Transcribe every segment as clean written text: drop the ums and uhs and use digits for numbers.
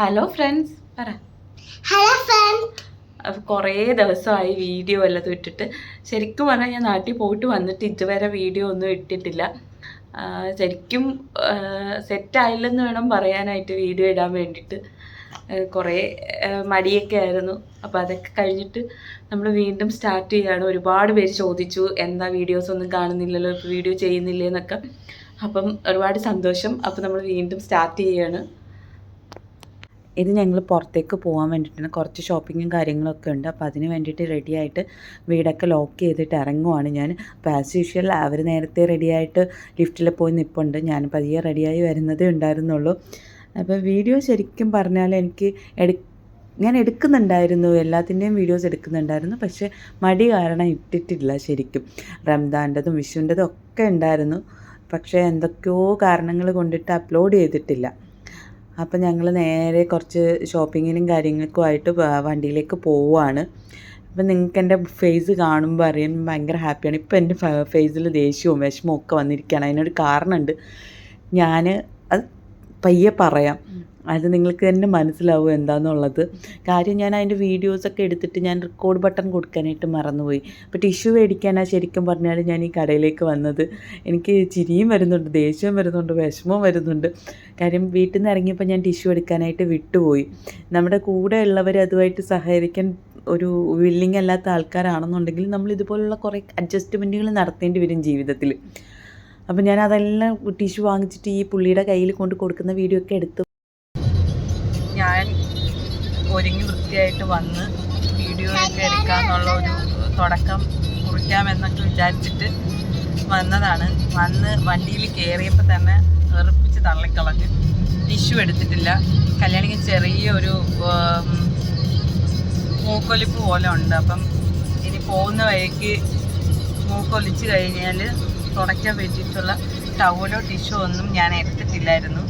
Hello friends പറ. Hello friends. അപ്പോൾ കുറേ ദിവസമായി വീഡിയോ വല്ലതും ഇട്ടിട്ട്. ശരിക്കും പറഞ്ഞാൽ ഞാൻ നാട്ടിൽ പോയിട്ട് വന്നിട്ട് ഇതുവരെ വീഡിയോ ഒന്നും ഇട്ടിട്ടില്ല. ശരിക്കും സെറ്റായില്ലെന്ന് വേണം പറയാനായിട്ട് വീഡിയോ ഇടാൻ വേണ്ടിയിട്ട്. കുറേ മടിയൊക്കെ ആയിരുന്നു. അപ്പോൾ അതൊക്കെ കഴിഞ്ഞിട്ട് നമ്മൾ വീണ്ടും സ്റ്റാർട്ട് ചെയ്യുകയാണ്. ഒരുപാട് പേര് ചോദിച്ചു എന്താ വീഡിയോസ് ഒന്നും കാണുന്നില്ലല്ലോ, ഇപ്പോൾ വീഡിയോ ചെയ്യുന്നില്ലേ എന്നൊക്കെ. അപ്പം ഒരുപാട് സന്തോഷം. അപ്പോൾ നമ്മൾ വീണ്ടും സ്റ്റാർട്ട് ചെയ്യുകയാണ്. ഇത് ഞങ്ങൾ പുറത്തേക്ക് പോകാൻ വേണ്ടിയിട്ടാണ്. കുറച്ച് ഷോപ്പിങ്ങും കാര്യങ്ങളൊക്കെ ഉണ്ട്. അപ്പോൾ അതിന് വേണ്ടിയിട്ട് റെഡിയായിട്ട് വീടൊക്കെ ലോക്ക് ചെയ്തിട്ട് ഇറങ്ങുവാണ് ഞാൻ. അപ്പോൾ ആസ് യൂഷ്വൽ അവർ നേരത്തെ റെഡിയായിട്ട് ലിഫ്റ്റിൽ പോയി നിൽപ്പുണ്ട്. ഞാൻ പതിയെ റെഡിയായി വരുന്നതേ ഉണ്ടായിരുന്നുള്ളൂ. അപ്പോൾ വീഡിയോ ശരിക്കും പറഞ്ഞാൽ ഞാൻ എടുക്കുന്നുണ്ടായിരുന്നു, എല്ലാത്തിൻ്റെയും വീഡിയോസ് എടുക്കുന്നുണ്ടായിരുന്നു. പക്ഷേ മടി കാരണം ഇട്ടിട്ടില്ല. ശരിക്കും റംദാൻ്റെതും വിഷുവിൻ്റെതും ഒക്കെ ഉണ്ടായിരുന്നു. പക്ഷേ എന്തൊക്കെയോ കാരണങ്ങൾ കൊണ്ടിട്ട് അപ്ലോഡ് ചെയ്തിട്ടില്ല. അപ്പം ഞങ്ങൾ നേരെ കുറച്ച് ഷോപ്പിങ്ങിനും കാര്യങ്ങൾക്കുമായിട്ട് വണ്ടിയിലേക്ക് പോവുകയാണ്. അപ്പം നിങ്ങൾക്ക് എൻ്റെ ഫേസ് കാണുമ്പോൾ അറിയാൻ ഭയങ്കര ഹാപ്പിയാണ്. ഇപ്പം എൻ്റെ ഫേസിൽ ദേഷ്യവും വിഷമവും ഒക്കെ വന്നിരിക്കുകയാണ്. അതിനൊരു കാരണമുണ്ട്. ഞാൻ അത് പയ്യെ പറയാം, അത് നിങ്ങൾക്ക് തന്നെ മനസ്സിലാവും എന്താണെന്നുള്ളത്. കാര്യം ഞാൻ അതിൻ്റെ വീഡിയോസൊക്കെ എടുത്തിട്ട് ഞാൻ റെക്കോർഡ് ബട്ടൺ കൊടുക്കാനായിട്ട് മറന്നുപോയി. അപ്പോൾ ടിഷ്യൂ മേടിക്കാനാണ് ശരിക്കും പറഞ്ഞാൽ ഞാൻ ഈ കടയിലേക്ക് വന്നത്. എനിക്ക് ചിരിയും വരുന്നുണ്ട്, ദേഷ്യവും വരുന്നുണ്ട്, വിഷമവും വരുന്നുണ്ട്. കാര്യം വീട്ടിൽ നിന്ന് ഇറങ്ങിയപ്പോൾ ഞാൻ ടിഷ്യൂ എടുക്കാനായിട്ട് വിട്ടുപോയി. നമ്മുടെ കൂടെ ഉള്ളവർ അതുമായിട്ട് സഹകരിക്കാൻ ഒരു വില്ലിങ് അല്ലാത്ത ആൾക്കാരാണെന്നുണ്ടെങ്കിൽ നമ്മൾ ഇതുപോലുള്ള കുറേ അഡ്ജസ്റ്റ്മെൻറ്റുകൾ നടത്തേണ്ടി വരും ജീവിതത്തിൽ. അപ്പോൾ ഞാൻ അതെല്ലാം ടിഷ്യൂ വാങ്ങിച്ചിട്ട് ഈ പുള്ളിയുടെ കയ്യിൽ കൊണ്ട് കൊടുക്കുന്ന വീഡിയോ ഒക്കെ എടുത്തു. ഞാൻ ഒരുങ്ങി വൃത്തിയായിട്ട് വന്ന് വീഡിയോ ഒക്കെ എടുക്കാമെന്നുള്ള ഒരു തുടക്കം കുറിക്കാമെന്നൊക്കെ വിചാരിച്ചിട്ട് വന്നതാണ്. വന്ന് വണ്ടിയിൽ കയറിയപ്പോൾ തന്നെ വെറുപ്പിച്ച് തള്ളിക്കളഞ്ഞ്. ടിഷ്യൂ എടുത്തിട്ടില്ല. കല്യാണിക്ക് ചെറിയൊരു മൂക്കൊലിപ്പ് പോലെ ഉണ്ട്. അപ്പം ഇനി പോകുന്ന വഴിക്ക് മൂക്കൊലിച്ച് കഴിഞ്ഞാൽ തുടയ്ക്കാൻ പറ്റിയിട്ടുള്ള ടവലോ ടിഷ്യൂ ഒന്നും ഞാൻ എടുത്തിട്ടില്ലായിരുന്നു.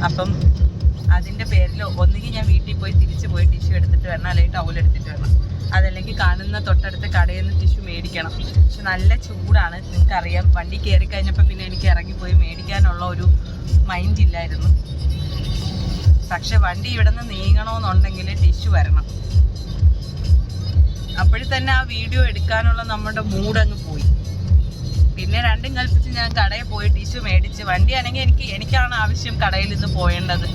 അപ്പം അതിൻ്റെ പേരിൽ ഒന്നുകിൽ ഞാൻ വീട്ടിൽ പോയി തിരിച്ച് പോയി ടിഷ്യൂ എടുത്തിട്ട് വരണം, അല്ലെങ്കിൽ ടവൽ എടുത്തിട്ട് വരണം. അതല്ലെങ്കിൽ കാണുന്ന തൊട്ടടുത്ത് കടയിൽ നിന്ന് ടിഷ്യൂ മേടിക്കണം. പക്ഷെ നല്ല ചൂടാണ്, നിങ്ങൾക്കറിയാം. വണ്ടി കയറി കഴിഞ്ഞപ്പോൾ പിന്നെ എനിക്ക് ഇറങ്ങിപ്പോയി മേടിക്കാനുള്ള ഒരു മൈൻഡ് ഇല്ലായിരുന്നു. പക്ഷെ വണ്ടി ഇവിടെ നിന്ന് നീങ്ങണമെന്നുണ്ടെങ്കിൽ ടിഷ്യൂ വരണം. അപ്പോഴും തന്നെ ആ വീഡിയോ എടുക്കാനുള്ള നമ്മുടെ മൂഡങ്ങ് പോയി. പിന്നെ രണ്ടും കൽപ്പിച്ച് ഞാൻ കടയിൽ പോയി ടിഷ്യൂ മേടിച്ച്. വണ്ടിയാണെങ്കിൽ എനിക്കാണ് ആവശ്യം കടയിൽ നിന്ന് പോയേണ്ടത്.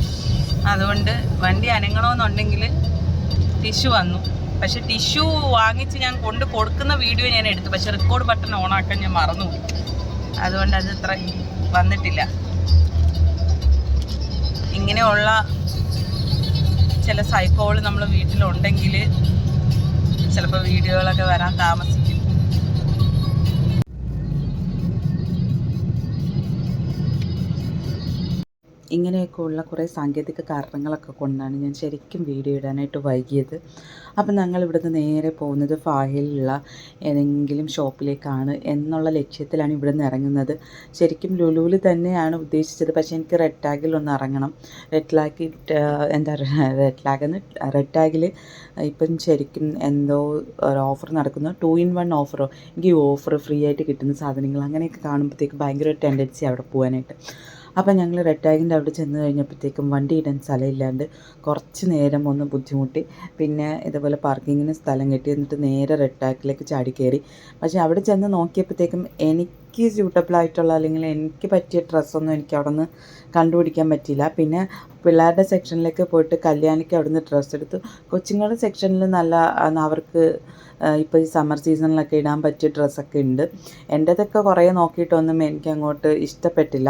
അതുകൊണ്ട് വണ്ടി അനങ്ങണമെന്നുണ്ടെങ്കിൽ ടിഷ്യൂ വന്നു. പക്ഷെ ടിഷ്യൂ വാങ്ങിച്ച് ഞാൻ കൊണ്ട് കൊടുക്കുന്ന വീഡിയോ ഞാൻ എടുത്തു. പക്ഷെ റെക്കോർഡ് ബട്ടൺ ഓണാക്കാൻ ഞാൻ മറന്നുപോയി. അതുകൊണ്ട് അത് ഇത്ര വന്നിട്ടില്ല. ഇങ്ങനെയുള്ള ചില സൈക്കോകൾ നമ്മൾ വീട്ടിലുണ്ടെങ്കിൽ ചിലപ്പോൾ വീഡിയോകളൊക്കെ വരാൻ താമസിക്കും. ഇങ്ങനെയൊക്കെ ഉള്ള കുറേ സാങ്കേതിക കാരണങ്ങളൊക്കെ കൊണ്ടാണ് ഞാൻ ശരിക്കും വീഡിയോ ഇടാനായിട്ട് വൈകിയത്. അപ്പം ഞങ്ങൾ ഇവിടുന്ന് നേരെ പോകുന്നത് ഫാഹിലുള്ള ഏതെങ്കിലും ഷോപ്പിലേക്കാണ് എന്നുള്ള ലക്ഷ്യത്തിലാണ് ഇവിടുന്ന് ഇറങ്ങുന്നത്. ശരിക്കും ലുലുവിൽ തന്നെയാണ് ഉദ്ദേശിച്ചത്. പക്ഷേ എനിക്ക് റെഡ് ടാഗിൽ ഒന്ന് ഇറങ്ങണം. റെഡ് ടാഗിൽ ഇപ്പം ശരിക്കും എന്തോ ഒരു ഓഫർ നടക്കുന്നു, 2-in-1 ഓഫറോ. എനിക്ക് ഈ ഓഫർ ഫ്രീ ആയിട്ട് കിട്ടുന്ന സാധനങ്ങൾ അങ്ങനെയൊക്കെ കാണുമ്പോഴത്തേക്ക് ഭയങ്കര ഒരു ടെൻഡൻസി അവിടെ പോകാനായിട്ട്. അപ്പം ഞങ്ങൾ റെഡ് ടാഗിൻ്റെ അവിടെ ചെന്ന് കഴിഞ്ഞപ്പോഴത്തേക്കും വണ്ടി ഇടാൻ സ്ഥലമില്ലാണ്ട് കുറച്ച് നേരം ഒന്ന് ബുദ്ധിമുട്ടി. പിന്നെ ഇതുപോലെ പാർക്കിങ്ങിന് സ്ഥലം കിട്ടി. എന്നിട്ട് നേരെ റെഡ് ടാഗിലേക്ക് ചാടി കയറി. പക്ഷേ അവിടെ ചെന്ന് നോക്കിയപ്പോഴത്തേക്കും എനിക്ക് സ്യൂട്ടബിളായിട്ടുള്ള അല്ലെങ്കിൽ എനിക്ക് പറ്റിയ ഡ്രസ്സൊന്നും എനിക്ക് അവിടെ നിന്ന് കണ്ടുപിടിക്കാൻ പറ്റിയില്ല. പിന്നെ പിള്ളേരുടെ സെക്ഷനിലേക്ക് പോയിട്ട് കല്യാണിക്ക് അവിടെ നിന്ന് ഡ്രസ്സ് എടുത്തു. കൊച്ചുങ്ങളുടെ സെക്ഷനിൽ നല്ല അവർക്ക് ഇപ്പോൾ ഈ സമ്മർ സീസണിലൊക്കെ ഇടാൻ പറ്റിയ ഡ്രസ്സൊക്കെ ഉണ്ട്. എൻ്റെതൊക്കെ കുറേ നോക്കിയിട്ടൊന്നും എനിക്ക് അങ്ങോട്ട് ഇഷ്ടപ്പെട്ടില്ല.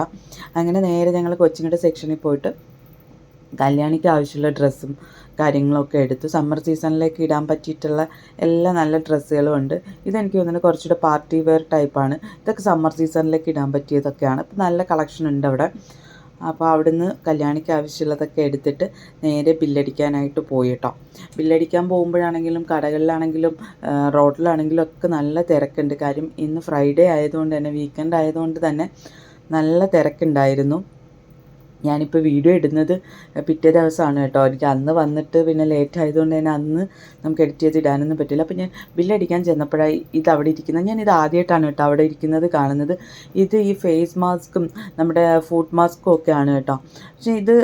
അങ്ങനെ നേരെ ഞങ്ങൾ കൊച്ചുങ്ങളുടെ സെക്ഷനിൽ പോയിട്ട് കല്യാണിക്ക് ആവശ്യമുള്ള ഡ്രസ്സും കാര്യങ്ങളൊക്കെ എടുത്തു. സമ്മർ സീസണിലേക്ക് ഇടാൻ പറ്റിയിട്ടുള്ള എല്ലാ നല്ല ഡ്രസ്സുകളും ഉണ്ട്. ഇതെനിക്ക് തോന്നുന്നത് കുറച്ചുകൂടെ പാർട്ടി വെയർ ടൈപ്പാണ്. ഇതൊക്കെ സമ്മർ സീസണിലേക്ക് ഇടാൻ പറ്റിയതൊക്കെയാണ്. ഇപ്പം നല്ല കളക്ഷൻ ഉണ്ട് അവിടെ. അപ്പോൾ അവിടുന്ന് കല്യാണിക്ക് ആവശ്യമുള്ളതൊക്കെ എടുത്തിട്ട് നേരെ ബില്ലടിക്കാനായിട്ട് പോയി കേട്ടോ. ബില്ലടിക്കാൻ പോകുമ്പോഴാണെങ്കിലും കടകളിലാണെങ്കിലും റോഡിലാണെങ്കിലും ഒക്കെ നല്ല തിരക്കുണ്ട്. കാര്യം ഇന്ന് ഫ്രൈഡേ ആയതുകൊണ്ട് തന്നെ, വീക്കെൻഡ് ആയതുകൊണ്ട് തന്നെ നല്ല തിരക്കുണ്ടായിരുന്നു. ഞാനിപ്പോൾ വീഡിയോ ഇടുന്നത് പിറ്റേ ദിവസമാണ് കേട്ടോ. എനിക്ക് അന്ന് വന്നിട്ട് പിന്നെ ലേറ്റ് ആയതുകൊണ്ട് തന്നെ അന്ന് നമുക്ക് എഡിറ്റ് ചെയ്ത് ഇടാനൊന്നും പറ്റില്ല. അപ്പോൾ ഞാൻ ബില്ലടിക്കാൻ ചെന്നപ്പോഴായി ഇത് അവിടെ ഇരിക്കുന്നത്. ഞാൻ ഇത് ആദ്യമായിട്ടാണ് കേട്ടോ അവിടെ ഇരിക്കുന്നത് കാണുന്നത്. ഇത് ഈ ഫേസ് മാസ്കും നമ്മുടെ ഫുഡ് മാസ്കും ഒക്കെയാണ് കേട്ടോ. പക്ഷേ ഇത്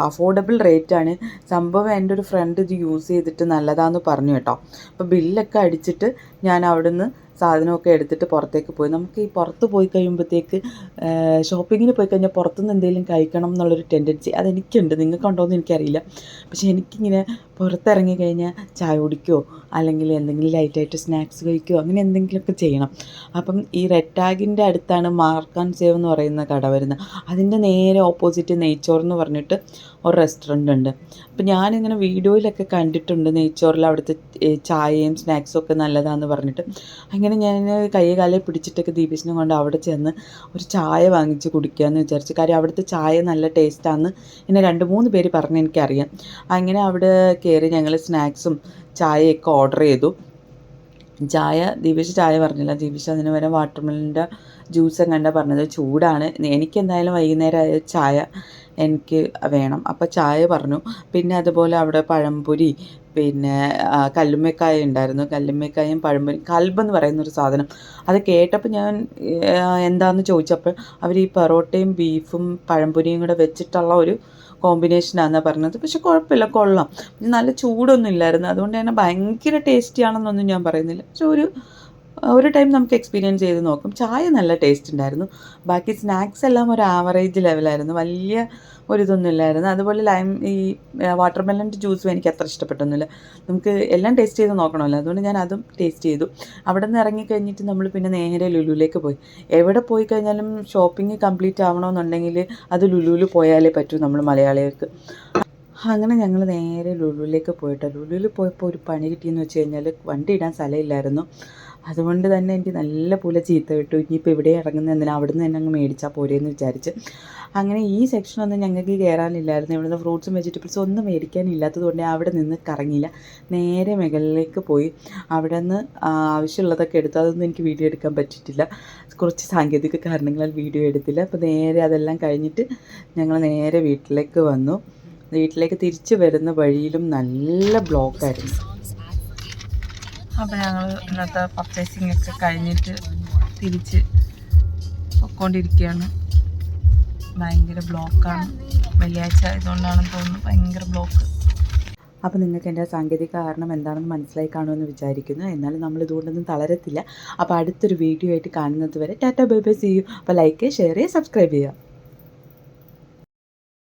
അഫോർഡബിൾ റേറ്റാണ്. സംഭവം എൻ്റെ ഒരു ഫ്രണ്ട് ഇത് യൂസ് ചെയ്തിട്ട് നല്ലതാണെന്ന് പറഞ്ഞു കേട്ടോ. അപ്പോൾ ബില്ലൊക്കെ അടിച്ചിട്ട് ഞാൻ അവിടുന്ന് സാധനമൊക്കെ എടുത്തിട്ട് പുറത്തേക്ക് പോയി. നമുക്ക് ഈ പുറത്ത് പോയി കഴിയുമ്പോഴത്തേക്ക് ഷോപ്പിങ്ങിന് പോയി കഴിഞ്ഞാൽ പുറത്തുനിന്ന് എന്തെങ്കിലും കഴിക്കണം എന്നുള്ളൊരു ടെൻഡൻസി അതെനിക്കുണ്ട്. നിങ്ങൾക്കുണ്ടോ എന്ന് എനിക്കറിയില്ല. പക്ഷേ എനിക്കിങ്ങനെ പുറത്തിറങ്ങി കഴിഞ്ഞാൽ ചായ കുടിക്കുകയോ അല്ലെങ്കിൽ എന്തെങ്കിലും ലൈറ്റായിട്ട് സ്നാക്സ് കഴിക്കുകയോ അങ്ങനെ എന്തെങ്കിലുമൊക്കെ ചെയ്യണം. അപ്പം ഈ റെഡ് ടാഗിൻ്റെ അടുത്താണ് മാർക്ക് ആൻഡ് സേവ് എന്ന് പറയുന്ന കട വരുന്നത്. അതിൻ്റെ നേരെ ഓപ്പോസിറ്റ് നെയ്ച്ചോർ എന്ന് പറഞ്ഞിട്ട് ഒരു റെസ്റ്റോറൻ്റ് ഉണ്ട്. അപ്പം ഞാനിങ്ങനെ വീഡിയോയിലൊക്കെ കണ്ടിട്ടുണ്ട് നെയ്ച്ചോറിൽ അവിടുത്തെ ചായയും സ്നാക്സും ഒക്കെ നല്ലതാണെന്ന് പറഞ്ഞിട്ട്. അങ്ങനെ ഞാൻ കൈ കാലെ പിടിച്ചിട്ടൊക്കെ ദീപേഷിനെ കൊണ്ട് അവിടെ ചെന്ന് ഒരു ചായ വാങ്ങിച്ച് കുടിക്കാമെന്ന് വിചാരിച്ചു. കാര്യം അവിടുത്തെ ചായ നല്ല ടേസ്റ്റാണെന്ന് എന്നെ 2-3 പേര് പറഞ്ഞ് എനിക്കറിയാം. അങ്ങനെ അവിടെ കയറി ഞങ്ങൾ സ്നാക്സും ചായയൊക്കെ ഓർഡർ ചെയ്തു. ചായ ദീപേഷ് ചായ പറഞ്ഞില്ല. ദീപേഷ് അതിന് വരെ വാട്ടർമെലൻ്റെ ജ്യൂസ് എങ്ങാണ്ടാ പറഞ്ഞത്. ചൂടാണ്, എനിക്കെന്തായാലും വൈകുന്നേരം ചായ എനിക്ക് വേണം. അപ്പോൾ ചായ പറഞ്ഞു. പിന്നെ അതുപോലെ അവിടെ പഴംപൊരി, പിന്നെ കല്ലുമ്മക്കായ ഉണ്ടായിരുന്നു. കല്ലുമ്മക്കായും പഴംപൊരി, കൽബെന്ന് പറയുന്നൊരു സാധനം. അത് കേട്ടപ്പോൾ ഞാൻ എന്താണെന്ന് ചോദിച്ചപ്പോൾ അവർ ഈ പൊറോട്ടയും ബീഫും പഴംപൊരിയും കൂടെ വെച്ചിട്ടുള്ള ഒരു കോമ്പിനേഷനാണെന്നാണ് പറഞ്ഞത്. പക്ഷെ കുഴപ്പമില്ല, കൊള്ളാം. നല്ല ചൂടൊന്നും ഇല്ലായിരുന്നു. അതുകൊണ്ട് തന്നെ ഭയങ്കര ടേസ്റ്റി ആണെന്നൊന്നും ഞാൻ പറയുന്നില്ല. പക്ഷെ ഒരു ടൈം നമുക്ക് എക്സ്പീരിയൻസ് ചെയ്ത് നോക്കും. ചായ നല്ല ടേസ്റ്റ് ഉണ്ടായിരുന്നു. ബാക്കി സ്നാക്സ് എല്ലാം ഒരു ആവറേജ് ലെവലായിരുന്നു. വലിയ ഒരിതൊന്നും ഇല്ലായിരുന്നു. അതുപോലെ ഈ വാട്ടർമെലൻ്റെ ജ്യൂസും എനിക്ക് അത്ര ഇഷ്ടപ്പെട്ടൊന്നുമില്ല. നമുക്ക് എല്ലാം ടേസ്റ്റ് ചെയ്ത് നോക്കണമല്ലോ. അതുകൊണ്ട് ഞാൻ അതും ടേസ്റ്റ് ചെയ്തു. അവിടെ നിന്ന് ഇറങ്ങിക്കഴിഞ്ഞിട്ട് നമ്മൾ പിന്നെ നേരെ ലുലുവിലേക്ക് പോയി. എവിടെ പോയി കഴിഞ്ഞാലും ഷോപ്പിംഗ് കംപ്ലീറ്റ് ആവണമെന്നുണ്ടെങ്കിൽ അത് ലുലുവിൽ പോയാലേ പറ്റൂ നമ്മൾ മലയാളികൾക്ക്. അങ്ങനെ ഞങ്ങൾ നേരെ ലുലുവിലേക്ക് പോയിട്ടോ. ലുലുവിൽ പോയപ്പോൾ ഒരു പണി കിട്ടിയെന്ന് വെച്ച് കഴിഞ്ഞാൽ വണ്ടി ഇടാൻ സ്ഥലമില്ലായിരുന്നു. അതുകൊണ്ട് തന്നെ എനിക്ക് നല്ല പോലെ ചീത്ത വിട്ടു. ഇനിയിപ്പോൾ ഇവിടെ ഇറങ്ങുന്ന എന്തിനാ, അവിടെ നിന്ന് തന്നെ അങ്ങ് മേടിച്ചാൽ പോരെയെന്ന് വിചാരിച്ച്. അങ്ങനെ ഈ സെക്ഷനൊന്നും ഞങ്ങൾക്ക് കയറാനില്ലായിരുന്നു. ഇവിടുന്ന് ഫ്രൂട്ട്സും വെജിറ്റബിൾസും ഒന്നും മേടിക്കാനില്ലാത്തത് കൊണ്ട് അവിടെ നിന്ന് കറങ്ങിയില്ല. നേരെ മുകളിലേക്ക് പോയി അവിടെ നിന്ന് ആവശ്യമുള്ളതൊക്കെ എടുത്തു. അതൊന്നും എനിക്ക് വീഡിയോ എടുക്കാൻ പറ്റിയിട്ടില്ല. കുറച്ച് സാങ്കേതിക കാരണങ്ങളാൽ വീഡിയോ എടുത്തില്ല. അപ്പോൾ നേരെ അതെല്ലാം കഴിഞ്ഞിട്ട് ഞങ്ങൾ നേരെ വീട്ടിലേക്ക് വന്നു. വീട്ടിലേക്ക് തിരിച്ച് വരുന്ന വഴിയിലും നല്ല ബ്ലോക്കായിരുന്നു. അപ്പോൾ ഞങ്ങൾ ഇന്നത്തെ പർച്ചേസിംഗ് ഒക്കെ കഴിഞ്ഞിട്ട് തിരിച്ച് പൊയ്ക്കൊണ്ടിരിക്കുകയാണ്. ഭയങ്കര ബ്ലോക്കാണ്. വെള്ളിയാഴ്ച ആയതുകൊണ്ടാണെന്ന് തോന്നുന്നു ഭയങ്കര ബ്ലോക്ക്. അപ്പോൾ നിങ്ങൾക്ക് എൻ്റെ സാങ്കേതിക കാരണം എന്താണെന്ന് മനസ്സിലായി കാണുമെന്ന് വിചാരിക്കുന്നു. എന്നാലും നമ്മൾ ഇതുകൊണ്ടൊന്നും തളരത്തില്ല. അപ്പോൾ അടുത്തൊരു വീഡിയോ ആയിട്ട് കാണുന്നത് വരെ tata bye bye, see you. അപ്പോൾ ലൈക്ക്, ഷെയർ ചെയ്യുക, സബ്സ്ക്രൈബ് ചെയ്യുക.